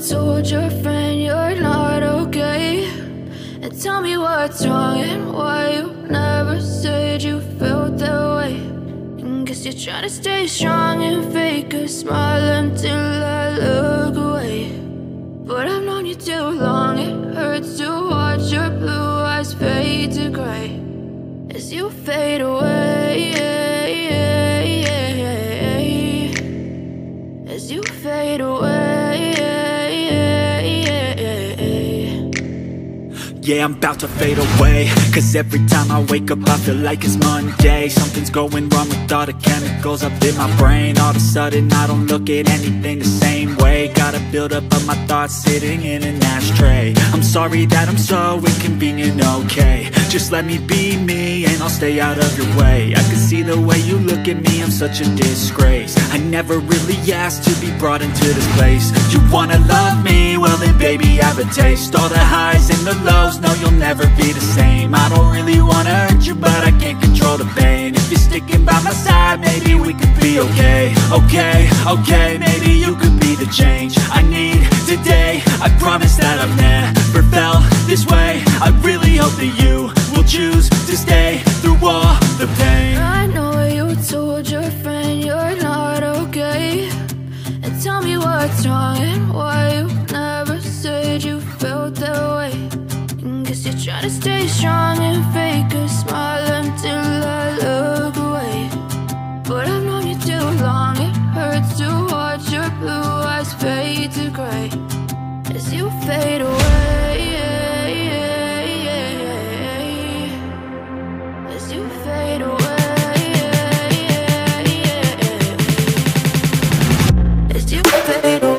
told your friend you're not okay? And tell me what's wrong and why you never said you felt that way. And guess you're trying to stay strong and fake a smile until I look away. But I've known you too long, it hurts to watch your blue eyes fade to gray as you fade away, as you fade away. Yeah, I'm about to fade away, cause every time I wake up I feel like it's Monday. Something's going wrong with all the chemicals up in my brain. All of a sudden I don't look at anything the same way. Got a buildup of my thoughts sitting in an ashtray. I'm sorry that I'm so inconvenient, okay? Just let me be me and I'll stay out of your way. I can see the way you look at me, I'm such a disgrace. I never really asked to be brought into this place. You wanna love me? Well then baby I have a taste. All the highs and the lows, no you'll never be the same. I don't really wanna hurt you but I can't control the pain. If you're sticking by my side maybe we could be okay. Okay, maybe you could be the change I need today. I promise that I've never felt this way. I really hope that you will choose to stay through all the pain. I know you told your friend you're not okay. And tell me what's wrong and why you never said you felt that way. And guess you're trying to stay strong and fake a smile until I look away. But I've known you too long, it hurts to watch your blue eyes fade to gray as you fade away, as you fade away, as you fade away.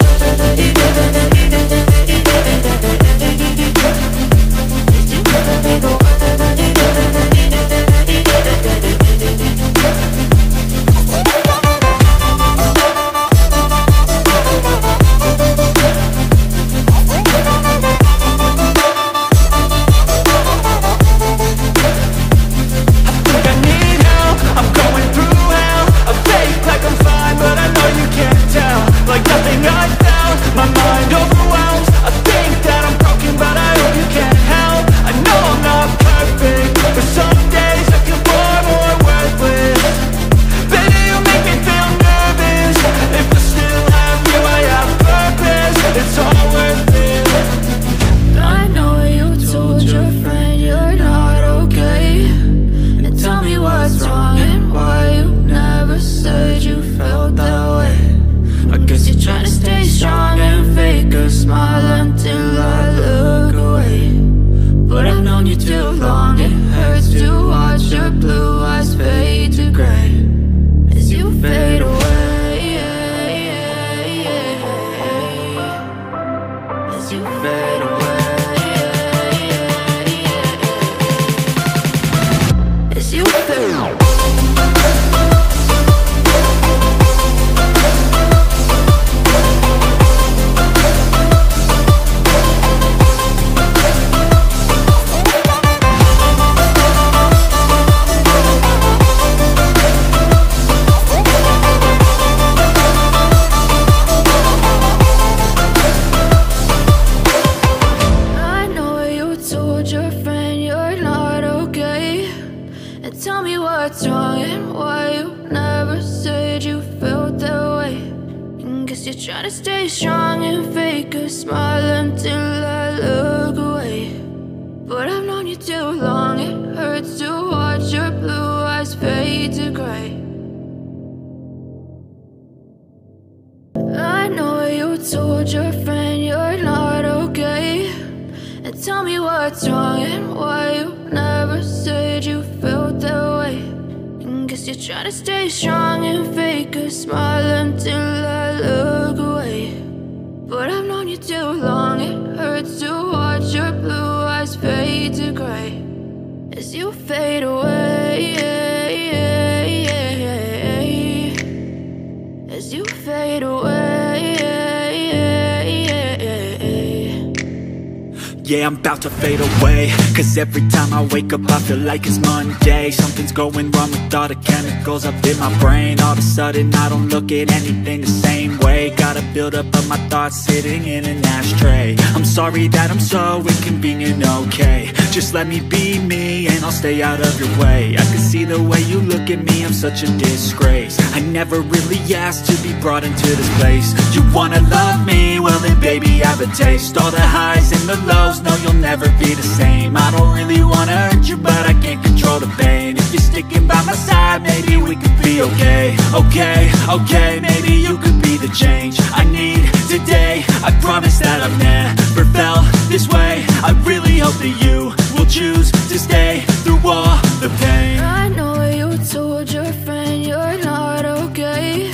Yeah, I'm about to fade away, cause every time I wake up I feel like it's Monday. Something's going wrong with all the chemicals up in my brain. All of a sudden I don't look at anything the same way. Gotta build up of my thoughts sitting in an ashtray. I'm sorry that I'm so inconvenient, okay. Just let me be me and I'll stay out of your way. I can see the way you look at me, I'm such a disgrace. I never really asked to be brought into this place. You wanna love me? Well then baby I have a taste. All the highs and the lows, no you'll never be the same. I don't really wanna hurt you but I can't control the pain. If you're sticking by my side maybe we could be okay. Okay, maybe you could be the change I need today. I promise that I've never felt this way. I really hope that you will choose to stay through all the pain. I know you told your friend you're not okay,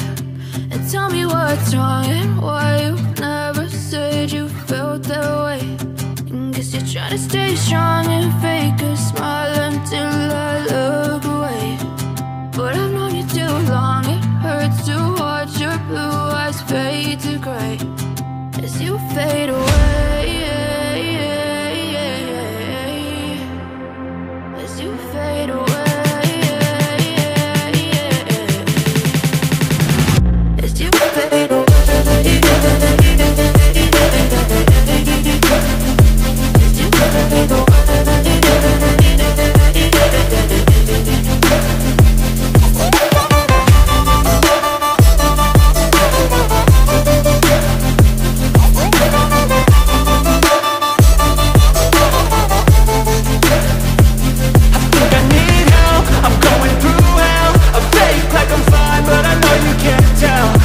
and tell me what's wrong and why you never said you felt that way. And guess you're trying to stay strong and fake a smile until I look away. But I've known you too long, it hurts to watch your blue eyes fade to gray as you fade away. As you fade away. As you fade away. As you fade away.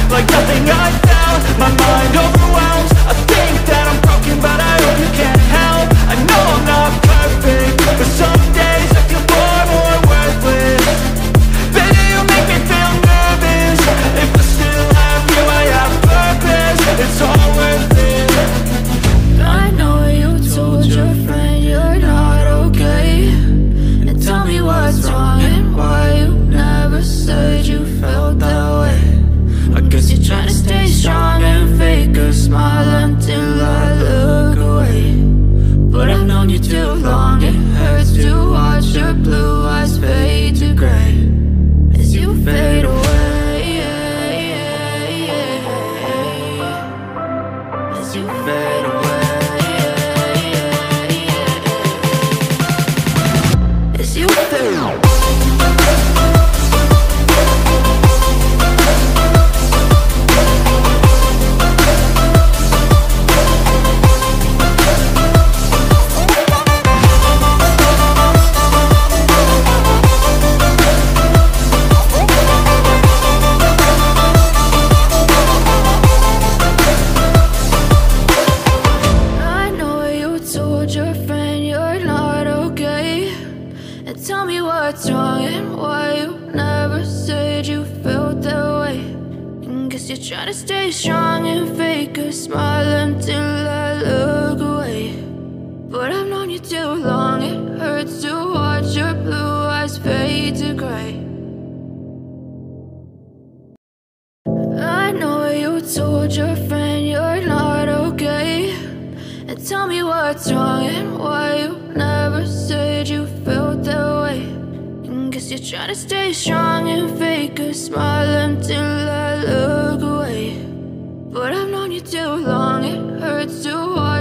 Like nothing I found, my mind overwhelms. I think that I'm broken, but I hope you can't help. I know I'm not perfect, but some days I feel far more worthless. Baby, you make me feel nervous. If I still have you, I have purpose. It's all worth it. I know you told your friend you're not okay, and tell me what's wrong and why you never said you felt that way. I guess you're trying to stay strong and fake a smile until I look away. But I've known you too long, it hurts to watch your blue eyes fade to gray as you fade away. As you fade away. As you fade away. What's wrong and why you never said you felt that way. And guess you're trying to stay strong and fake a smile until I look away. But I've known you too long, it hurts to watch your blue eyes fade to gray. I know you told your friend you're not okay, and tell me what's wrong and why you never said you felt that way. Guess you're trying to stay strong and fake a smile until I look away. But I've known you too long, it hurts to watch